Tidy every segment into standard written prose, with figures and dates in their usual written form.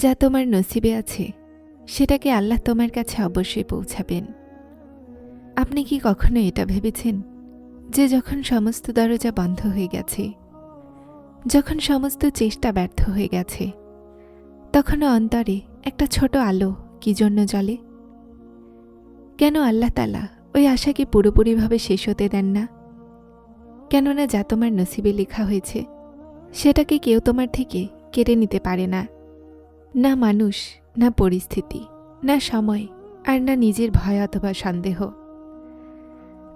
যা তোমার নসিবে আছে সেটাকে আল্লাহ তোমার কাছে অবশ্যই পৌঁছাবেন। আপনি কি কখনো এটা ভেবেছেন যে যখন সমস্ত দরজা বন্ধ হয়ে গেছে, যখন সমস্ত চেষ্টা ব্যর্থ হয়ে গেছে, তখনও অন্তরে একটা ছোট আলো কি জন্য জ্বলে? কেন আল্লাহ তাআলা ওই আশাকে পুরোপুরিভাবে শেষ হতে দেন না? কেননা যা তোমার নসিবে লেখা হয়েছে সেটাকে কেউ তোমার থেকে কেড়ে নিতে পারে না। না মানুষ, না পরিস্থিতি, না সময়, আর না নিজের ভয় অথবা সন্দেহ।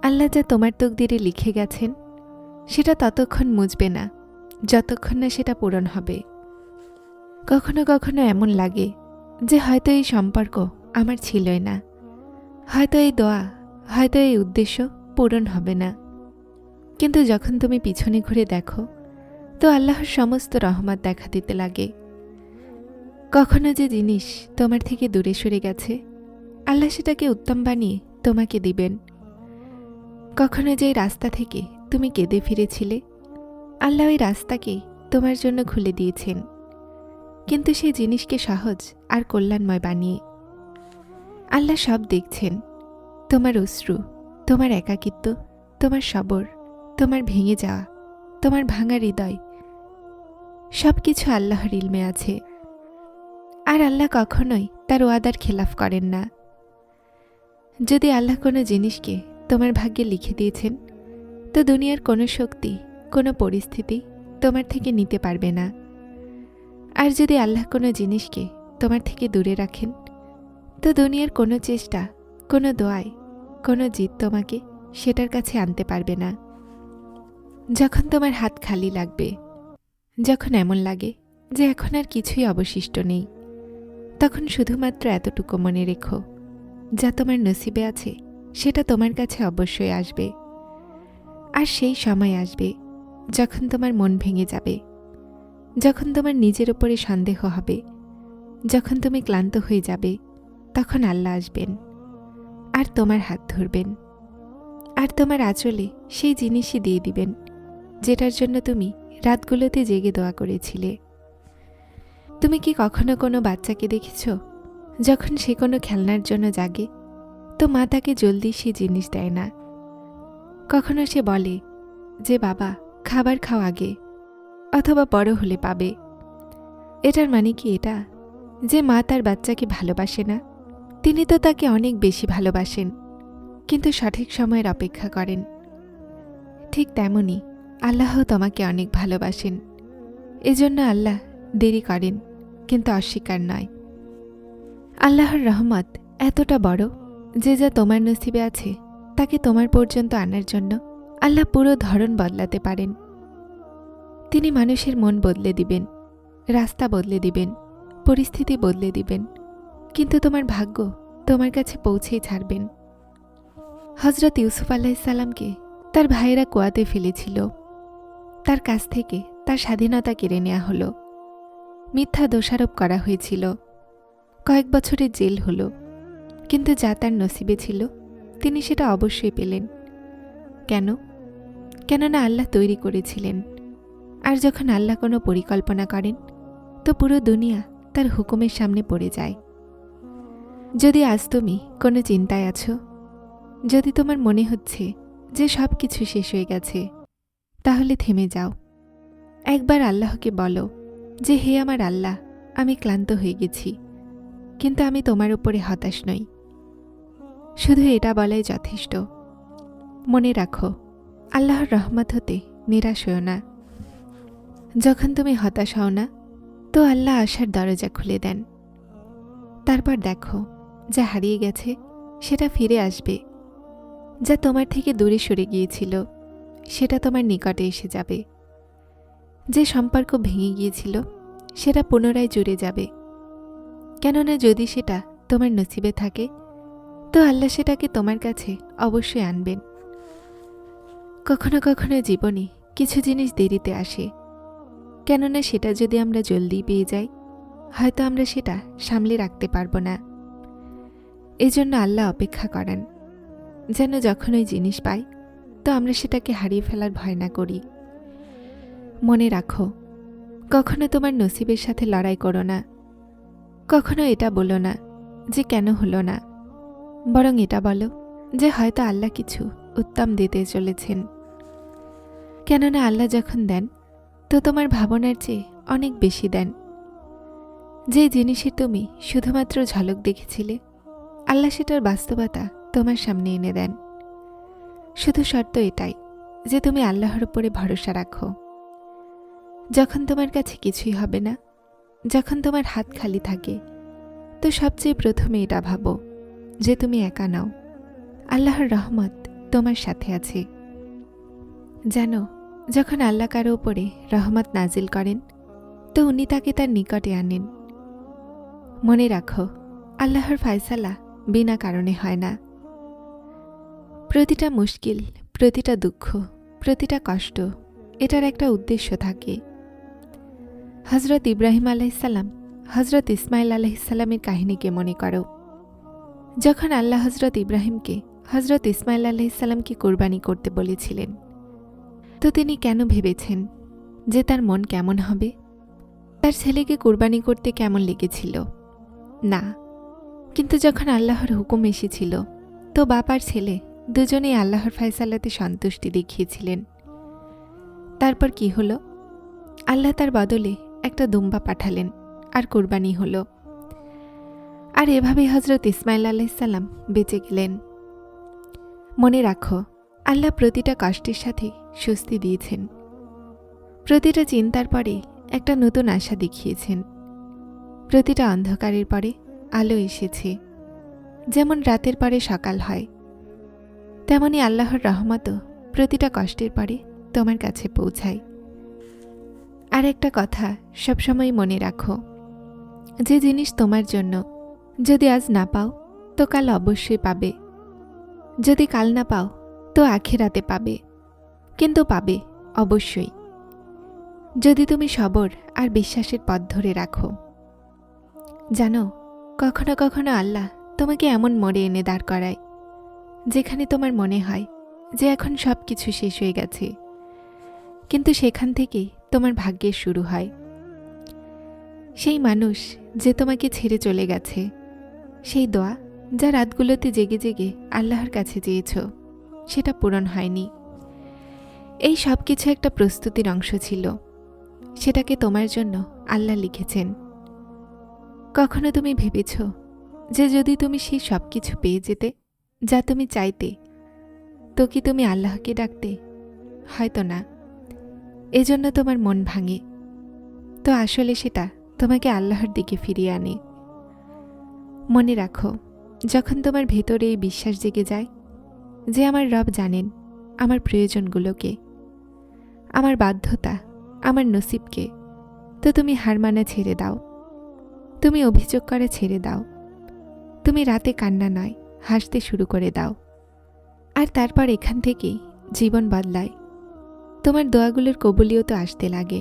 আল্লাহ যা তোমার তকদিরে লিখে গেছেন সেটা ততক্ষণ মুছবে না যতক্ষণ না সেটা পূরণ হবে। কখনো কখনো এমন লাগে যে হয়তো এই সম্পর্ক আমার ছিলই না, হয়তো এই দোয়া, হয়তো এই উদ্দেশ্য পূরণ হবে না। কিন্তু যখন তুমি পিছনে ঘুরে দেখো তো আল্লাহর সমস্ত রহমত দেখা দিতে লাগে। কখনো যে জিনিস তোমার থেকে দূরে সরে গেছে আল্লাহ সেটাকে উত্তম বানিয়ে তোমাকে দিবেন। কখনো যে রাস্তা থেকে তুমি কেঁদে ফিরেছিলে আল্লাহ ওই রাস্তাকেই তোমার জন্য খুলে দিয়েছেন, কিন্তু সেই জিনিসকে সহজ আর কল্যাণময় বানিয়ে। আল্লাহ সব দেখছেন, তোমার অশ্রু, তোমার একাকিত্ব, তোমার সবর, তোমার ভেঙে যাওয়া, তোমার ভাঙা হৃদয়, সব কিছু আল্লাহর ইলমে আছে। আর আল্লাহ কখনোই তার ওয়াদার খেলাফ করেন না। যদি আল্লাহ কোনো জিনিসকে তোমার ভাগ্যে লিখে দিয়েছেন তো দুনিয়ার কোনো শক্তি, কোনো পরিস্থিতি তোমার থেকে নিতে পারবে না। আর যদি আল্লাহ কোনো জিনিসকে তোমার থেকে দূরে রাখেন তো দুনিয়ার কোনো চেষ্টা, কোনো দোয়ায়, কোনো জিত তোমাকে সেটার কাছে আনতে পারবে না। যখন তোমার হাত খালি লাগবে, যখন এমন লাগে যে এখন আর কিছুই অবশিষ্ট নেই, তখন শুধুমাত্র এতটুকু মনে রেখো, যা তোমার নসিবে আছে সেটা তোমার কাছে অবশ্যই আসবে। আর সেই সময় আসবে যখন তোমার মন ভেঙে যাবে, যখন তোমার নিজের উপরে সন্দেহ হবে, যখন তুমি ক্লান্ত হয়ে যাবে, তখন আল্লাহ আসবেন আর তোমার হাত ধরবেন আর তোমার আঁচলে সেই জিনিসই দিয়ে দিবেন যেটার জন্য তুমি রাতগুলোতে জেগে দোয়া করেছিলে। তুমি কি কখনো কোনো বাচ্চাকে দেখেছ যখন সে কোনো খেলনার জন্য জাগে তো মা তাকে জলদি সে জিনিস দেয় না? কখনো সে বলে যে বাবা খাবার খাও আগে, অথবা বড় হলে পাবে। এটার মানে কি এটা যে মা তার বাচ্চাকে ভালোবাসে না? তিনি তো তাকে অনেক বেশি ভালোবাসেন, কিন্তু সঠিক সময়ের অপেক্ষা করেন। ঠিক তেমনি আল্লাহ তোমাকে অনেক ভালোবাসেন, এজন্য আল্লাহ দেরি করেন, কিন্তু অস্বীকার নয়। আল্লাহর রহমত এতটা বড় যে যা তোমার নসিবে আছে তাকে তোমার পর্যন্ত আনার জন্য আল্লাহ পুরো ধরন বদলাতে পারেন। তিনি মানুষের মন বদলে দিবেন, রাস্তা বদলে দিবেন, পরিস্থিতি বদলে দিবেন, কিন্তু তোমার ভাগ্য তোমার কাছে পৌঁছেই ছাড়বেন। হজরত ইউসুফ আলাইহিসসালামকে তার ভাইয়েরা কুয়াতে ফেলেছিল, তার কাছ থেকে তার স্বাধীনতা কেড়ে নেওয়া হলো, মিথ্যা দোষারোপ করা হয়েছিল, কয়েক বছরের জেল হলো, কিন্তু যা তার নসিবে ছিল তিনি সেটা অবশ্যই পেলেন। কেন? কেননা আল্লাহ তৈরি করেছিলেন। আর যখন আল্লাহ কোনো পরিকল্পনা করেন তো পুরো দুনিয়া তার হুকুমের সামনে পড়ে যায়। যদি আজ তুমি কোনো চিন্তায় আছো, যদি তোমার মনে হচ্ছে যে সব কিছু শেষ হয়ে গেছে, তাহলে থেমে যাও। একবার আল্লাহকে বলো যে হে আমার আল্লাহ, আমি ক্লান্ত হয়ে গেছি, কিন্তু আমি তোমার উপরে হতাশ নই। শুধু এটা বলাই যথেষ্ট। মনে রাখো, আল্লাহর রহমত হতে নিরাশ হও না। যখন তুমি হতাশ হও না তো আল্লাহ আশার দরজা খুলে দেন। তারপর দেখো, যা হারিয়ে গেছে সেটা ফিরে আসবে, যা তোমার থেকে দূরে সরে গিয়েছিল সেটা তোমার নিকটে এসে যাবে, যে সম্পর্ক ভেঙে গিয়েছিল সেটা পুনরায় জুড়ে যাবে। কেননা যদি সেটা তোমার নসিবে থাকে তো আল্লাহ সেটাকে তোমার কাছে অবশ্যই আনবেন। কখনো কখনো জীবনে কিছু জিনিস দেরিতে আসে, কেননা সেটা যদি আমরা জলদি পেয়ে যাই হয়তো আমরা সেটা সামলে রাখতে পারবো না। এজন্য আল্লাহ অপেক্ষা করান যেন যখন ওই জিনিস পাই তো আমরা সেটাকে হারিয়ে ফেলার ভয় না করি। মনে রাখো, কখনো তোমার নসিবের সাথে লড়াই করো না, কখনো এটা বলো না যে কেন হলো না, বরং এটা বলো যে হয়তো আল্লাহ কিছু উত্তম দিতে চলেছেন। কেননা আল্লাহ যখন দেন তো তোমার ভাবনার চেয়ে অনেক বেশি দেন। যে জিনিসের তুমি শুধুমাত্র ঝলক দেখেছিলে, আল্লাহ সেটার বাস্তবতা তোমার সামনে এনে দেন। শুধু শর্ত এটাই যে তুমি আল্লাহর উপরে ভরসা রাখো। যখন তোমার কাছে কিছুই হবে না, যখন তোমার হাত খালি থাকে, তো সবচেয়ে প্রথমে এটা ভাবো যে তুমি একা নাও, আল্লাহর রহমত তোমার সাথে আছে। জানো, যখন আল্লাহ কারো উপরে রহমত নাজিল করেন তো উনি তাকে তার নিকটে আনেন। মনে রাখো, আল্লাহর ফায়সালা বিনা কারণে হয় না। প্রতিটা মুশকিল, প্রতিটা দুঃখ, প্রতিটা কষ্ট, এটার একটা উদ্দেশ্য থাকে। হজরত ইব্রাহিম আলাইসাল্লাম, হজরত ইসমাইল আলাইসাল্লামের কাহিনীকে মনে করো। যখন আল্লাহ হজরত ইব্রাহিমকে হজরত ইসমাইল আলাইসাল্লামকে কোরবানি করতে বলেছিলেন, তো তিনি কেন ভেবেছেন যে তার মন কেমন হবে, তার ছেলেকে কোরবানি করতে কেমন লেগেছিল? না, কিন্তু যখন আল্লাহর হুকুম এসেছিল তো বাপ আর ছেলে দুজনেই আল্লাহর ফায়সালাতে সন্তুষ্টি দেখিয়েছিলেন। তারপর কি হলো? আল্লাহ তার বদলে একটা দুম্বা পাঠালেন আর কোরবানি হলো। আর এভাবে হজরত ইসমাইল আলাইসাল্লাম বেঁচে গেলেন। মনে রাখো, আল্লাহ প্রতিটা কষ্টের সাথে স্বস্তি দিয়েছেন। প্রতিটা চিন্তার পরে একটা নতুন আশা দেখিয়েছেন। প্রতিটা অন্ধকারের পরে আলো এসেছে। যেমন রাতের পরে সকাল হয়, তেমনি আল্লাহর রহমতও প্রতিটা কষ্টের পরে তোমার কাছে পৌঁছায়। আর একটা কথা সবসময় মনে রাখো, যে জিনিস তোমার জন্য যদি আজ না পাও তো কাল অবশ্যই পাবে। যদি কাল না পাও তো আখিরাতে পাবে, কিন্তু পাবে অবশ্যই, যদি তুমি সবর আর বিশ্বাসের পথ ধরে রাখো। জানো, কখনো কখনো আল্লাহ তোমাকে এমন মোড়ে এনে দাঁড় করায় যেখানে তোমার মনে হয় যে এখন সব কিছু শেষ হয়ে গেছে, কিন্তু সেখান থেকেই তোমার ভাগ্যের শুরু হয়। সেই মানুষ যে তোমাকে ছেড়ে চলে গেছে, সেই দোয়া যা রাতগুলোতে জেগে জেগে আল্লাহর কাছে চেয়েছ, সেটা পূরণ হয়নি। এই সব কিছু একটা প্রস্তুতির অংশ ছিল, সেটাকে তোমার জন্য আল্লাহ লিখেছেন। কখনো তুমি ভেবেছ যে যদি তুমি সেই সব কিছু পেয়ে যেতে যা তুমি চাইতে, তো কি তুমি আল্লাহকে ডাকতে? হয়তো না। এজন্য তোমার মন ভাঙে। তো আসলে সেটা তোমাকে আল্লাহর দিকে ফিরিয়ে আনে। মনে রাখো, যখন তোমার ভেতরে এই বিশ্বাস জেগে যায় যে আমার রব জানেন আমার প্রয়োজনগুলোকে, আমার বাধ্যতা, আমার নসিবকে, তো তুমি হার মানা ছেড়ে দাও। তুমি অভিযোগ করা ছেড়ে দাও। তুমি রাতে কান্না নয়, হাসতে শুরু করে দাও। আর তারপর এখান থেকেই জীবন বদলায়। তোমার দোয়াগুলোর কবুলিয়ত আসতে লাগে।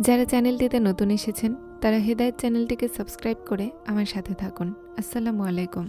যারা চ্যানেলটিতে নতুন এসেছেন তারা হেদায়েত চ্যানেলটিকে সাবস্ক্রাইব করে আমার সাথে থাকুন। আসসালামু আলাইকুম।